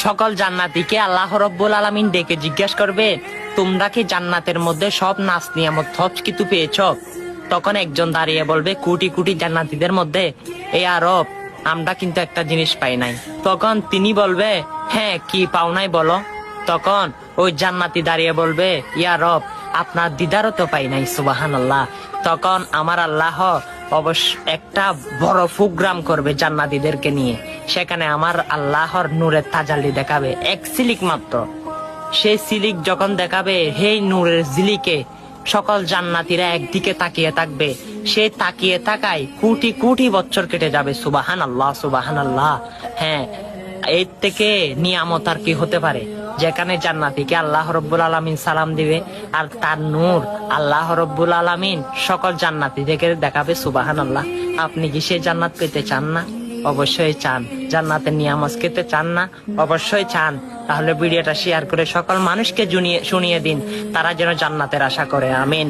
সকল জান্নাতীকে আল্লাহ রব্বুল আলামিন ডেকে জিজ্ঞেস করবে, তোমরা কি জান্নাতের মধ্যে সব নাস নিয়ামত সব কিছু পেয়েছ? তখন একজন দাঁড়িয়ে বলবে, কোটি কোটি জান্নাতীদের মধ্যে এই আরব আমরা কিন্তু একটা জিনিস পাই নাই। তখন তিনি বলবে, হ্যাঁ কি পাও নাই বলো? তখন ওই জান্নাতি দাঁড়িয়ে বলবে, ইয়া রব আপনার দিদারও তো পাই নাই। সুবহানাল্লাহ। তখন আমার আল্লাহ অবশ্য একটা বড় প্রোগ্রাম করবে জান্নাতীদেরকে নিয়ে। সেখানে আমার আল্লাহর নূরের তাজাল্লি দেখাবে, এক সিলিক মাত্র। সেই সিলিক যখন দেখাবে, হেই নূরের জিলিকে সকল জান্নাতীরা একদিকে তাকিয়ে থাকবে। সে তাকিয়ে থাকায় কোটি কোটি বছর কেটে যাবে। সুবহানাল্লাহ, সুবহানাল্লাহ। হ্যাঁ, এর থেকে নিয়ামত আর কি হতে পারে, যেখানে জান্নাতীকে আল্লাহ রব্বুল আলামিন সালাম দিবে আর তার নূর আল্লাহ রব্বুল আলামিন সকল জান্নাতীদেরকে দেখাবে। সুবহানাল্লাহ। আপনি কি সেই জান্নাত পেতে চান না? অবশ্যই চান। জান্নাতের নিয়ামত খেতে চান না? অবশ্যই চান। তাহলে ভিডিওটা শেয়ার করে সকল মানুষকে শুনিয়ে দিন, তারা যেন জান্নাতের আশা করে। আমিন।